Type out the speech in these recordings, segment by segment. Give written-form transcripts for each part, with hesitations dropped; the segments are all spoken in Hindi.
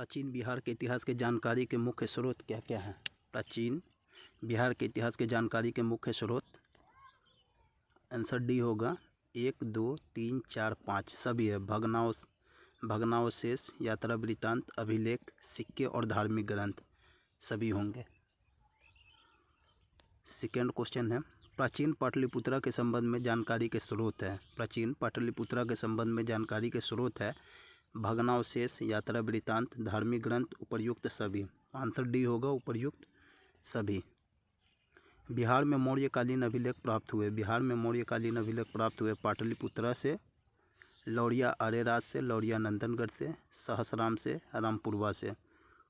प्राचीन बिहार के इतिहास के जानकारी के मुख्य स्रोत क्या क्या हैं? प्राचीन बिहार के इतिहास के जानकारी के मुख्य स्रोत, आंसर डी होगा। 1, 2, 3, 4, 5 सभी है। भग्नावशेष, यात्रा वृत्तांत, अभिलेख, सिक्के और धार्मिक ग्रंथ सभी होंगे। सेकेंड क्वेश्चन है, प्राचीन पाटलिपुत्रा के संबंध में जानकारी के स्रोत है। प्राचीन पाटलिपुत्रा के संबंध में जानकारी के स्रोत है भग्नावशेष, यात्रा वृत्तांत, धार्मिक ग्रंथ, उपर्युक्त सभी। आंसर डी होगा, उपर्युक्त सभी। बिहार में मौर्यकालीन अभिलेख प्राप्त हुए। बिहार में मौर्यकालीन अभिलेख प्राप्त हुए पाटलिपुत्रा से, लौरिया आर्यराज से, लौरिया नंदनगढ़ से, सहसराम से, रामपुरवा से।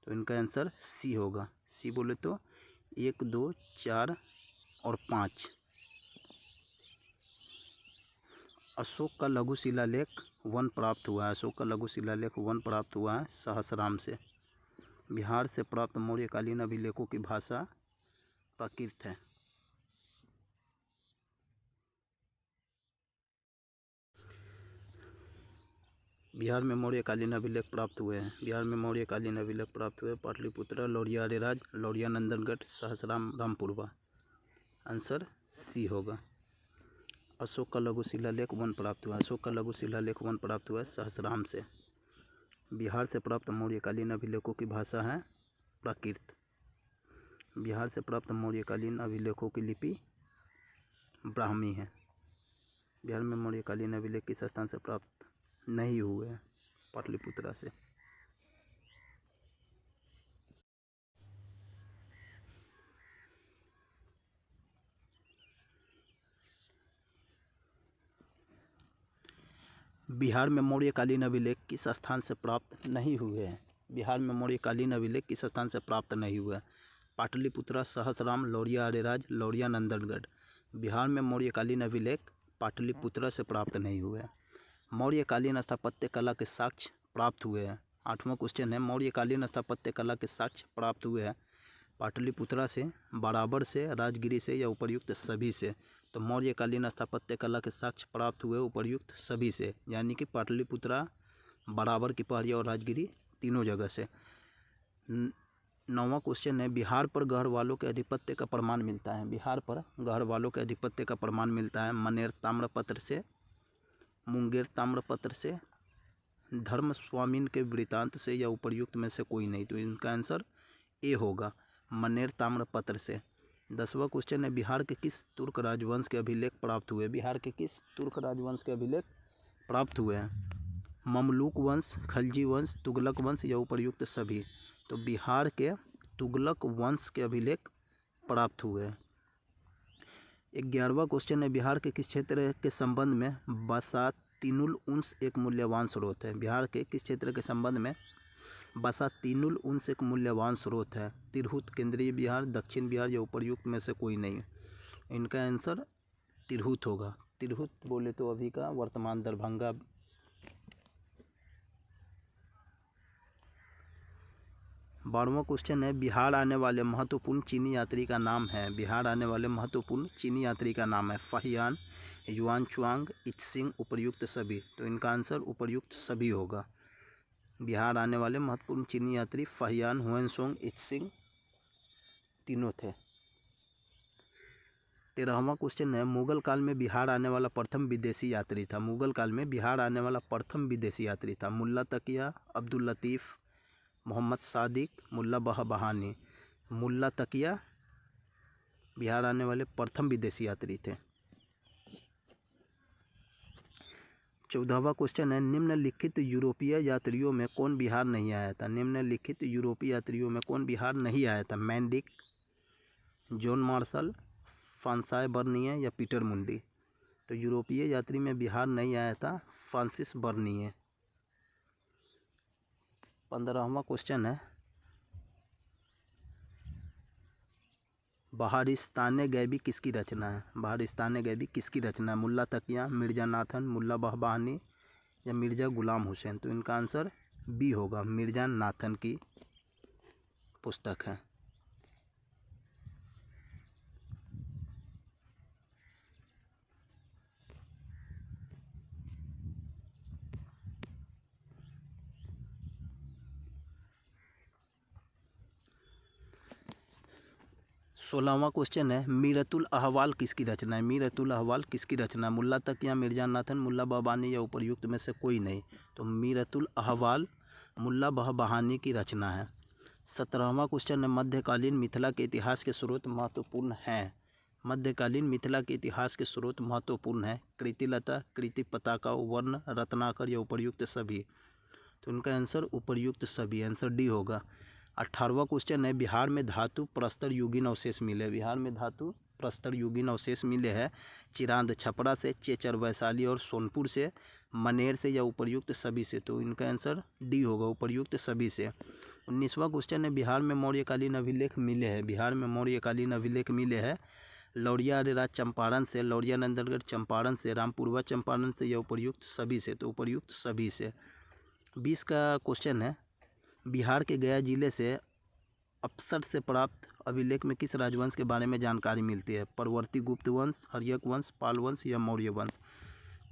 तो इनका आंसर सी होगा। सी बोले तो 1, 2, 4 और 5। अशोक का लघु शिलालेख 1 प्राप्त हुआ है। अशोक का लघु शिलालेख 1 प्राप्त हुआ है सहसराम से। बिहार से प्राप्त मौर्यकालीन अभिलेखों की भाषा प्राकृत है। बिहार में मौर्यकालीन अभिलेख प्राप्त हुए हैं। बिहार में मौर्यकालीन अभिलेख प्राप्त हुए पाटलिपुत्रा, लौरिया आर्यराज, लौरिया नंदनगढ़, सहसराम, रामपुरवा। आंसर सी होगा। अशोक का लघु शिलालेख 1 प्राप्त हुआ। अशोक का लघु शिलालेख 1 प्राप्त हुआ है सहसराम से। बिहार से प्राप्त मौर्यकालीन अभिलेखों की भाषा है प्राकृत। बिहार से प्राप्त मौर्यकालीन अभिलेखों की लिपि ब्राह्मी है। बिहार में मौर्यकालीन अभिलेख किस स्थान से प्राप्त नहीं हुए हैं? पाटलिपुत्रा से। बिहार में मौर्यकालीन अभिलेख किस स्थान से प्राप्त नहीं हुए हैं? बिहार में मौर्यकालीन अभिलेख किस स्थान से प्राप्त नहीं हुआ? पाटलिपुत्रा, सहसराम, लौरिया आर्यराज, लौरिया नंदनगढ़। बिहार में मौर्यकालीन अभिलेख पाटलिपुत्रा से प्राप्त नहीं हुए। मौर्यकालीन स्थापत्य कला के साक्ष्य प्राप्त हुए हैं। 8वां क्वेश्चन है, मौर्यकालीन स्थापत्य कला के साक्ष्य प्राप्त हुए हैं पाटलिपुत्रा से, बाराबर से, राजगिरी से या उपर्युक्त सभी से। तो मौर्यकालीन स्थापत्य कला के साक्ष्य प्राप्त हुए उपर्युक्त सभी से, यानी कि पाटलिपुत्रा, बाराबर की पहाड़ियाँ और राजगिरी तीनों जगह से। 9वां क्वेश्चन है, बिहार पर गढ़वालों के आधिपत्य का प्रमाण मिलता है। बिहार पर गढ़वालों के आधिपत्य का प्रमाण मिलता है मनेर ताम्रपत्र से, मुंगेर ताम्रपत्र से, धर्मस्वामिन के वृत्तांत से या उपर्युक्त में से कोई नहीं। तो इनका आंसर ए होगा, मनेर ताम्रपत्र से। 10वां क्वेश्चन है, बिहार के किस तुर्क राजवंश के अभिलेख प्राप्त हुए? बिहार के किस तुर्क राजवंश के अभिलेख प्राप्त हुए हैं? ममलूक वंश, खलजी वंश, तुगलक वंश या उपर्युक्त सभी। तो बिहार के तुगलक वंश के अभिलेख प्राप्त हुए हैं। 11वां क्वेश्चन है, बिहार के किस क्षेत्र के संबंध में बसातीनुल उन्स एक मूल्यवान स्रोत है? बिहार के किस क्षेत्र के संबंध में बसातीनुल उन्स एक मूल्यवान स्रोत है? तिरहुत, केंद्रीय बिहार, दक्षिण बिहार या उपर्युक्त में से कोई नहीं। इनका आंसर तिरहुत होगा। तिरहुत बोले तो अभी का वर्तमान दरभंगा। 12वां क्वेश्चन है, बिहार आने वाले महत्वपूर्ण चीनी यात्री का नाम है। बिहार आने वाले महत्वपूर्ण चीनी यात्री का नाम है फाहियान, युआनचुआंग, इत्सिंग, उपर्युक्त सभी। तो इनका आंसर उपर्युक्त सभी होगा। बिहार आने वाले महत्वपूर्ण चीनी यात्री फाहियान, हुएनसोंग, इत्सिंग तीनों थे। 13वां क्वेश्चन है, मुगल काल में बिहार आने वाला प्रथम विदेशी यात्री था। मुगल काल में बिहार आने वाला प्रथम विदेशी यात्री था मुल्ला तकिया, अब्दुल लतीफ़, मोहम्मद सादिक, मुल्ला बहाबहानी। मुल्ला तकिया बिहार आने वाले प्रथम विदेशी यात्री थे। 14वां क्वेश्चन है, निम्नलिखित यूरोपीय यात्रियों में कौन बिहार नहीं आया था? निम्नलिखित यूरोपीय यात्रियों में कौन बिहार नहीं आया था? मैंडिक, जॉन मार्शल, फ्रांसाय बर्निए या पीटर मुंडी। तो यूरोपीय यात्री में बिहार नहीं आया था फ्रांसिस बर्निए। 15वां क्वेश्चन है, बहारिस्तान गैबी किसकी रचना है? बहारिस्तान गैबी किसकी रचना है? मुल्ला तकिया, मिर्जा नाथन, मुल्ला बहबहानी या मिर्जा गुलाम हुसैन। तो इनका आंसर बी होगा, मिर्जा नाथन की पुस्तक है। 16वां क्वेश्चन है, मीरतुल अहवाल किसकी रचना है? मीरतुल अहवाल किसकी रचना है? मुल्ला तकिया, मिर्जा नाथन, मुल्ला बहबानी या उपर्युक्त में से कोई नहीं। तो मीरतुल अहवाल मुल्ला बहबानी की रचना है। 17वां क्वेश्चन है, मध्यकालीन मिथिला के इतिहास के स्रोत महत्वपूर्ण हैं। मध्यकालीन मिथिला के इतिहास के स्रोत महत्वपूर्ण है। कृतिलता, कृति पताका, वर्ण, रत्नाकर या उपर्युक्त सभी। तो इनका आंसर उपर्युक्त सभी, आंसर डी होगा। 18वां क्वेश्चन है, बिहार में धातु प्रस्तर युगीन अवशेष मिले। बिहार में धातु प्रस्तर युगीन अवशेष मिले हैं चिरांद, छपरा से, चेचर, वैशाली और सोनपुर से, मनेर से या उपर्युक्त सभी से। तो इनका आंसर डी होगा, उपर्युक्त सभी से। 19वां क्वेश्चन है, बिहार में मौर्यकालीन अभिलेख मिले हैं। बिहार में मौर्यकालीन अभिलेख मिले हैं लौरिया अरेराज चंपारण से, लौरिया नंदनगढ़ चंपारण से, रामपुरवा चंपारण से या उपर्युक्त सभी से। तो उपर्युक्त सभी से। 20 का क्वेश्चन है, बिहार के गया जिले से अप्सर से प्राप्त अभिलेख में किस राजवंश के बारे में जानकारी मिलती है? परवर्ती गुप्त वंश, हर्यक वंश, पाल वंश या मौर्य वंश।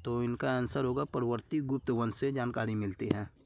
तो इनका आंसर होगा परवर्ती गुप्त वंश से जानकारी मिलती है।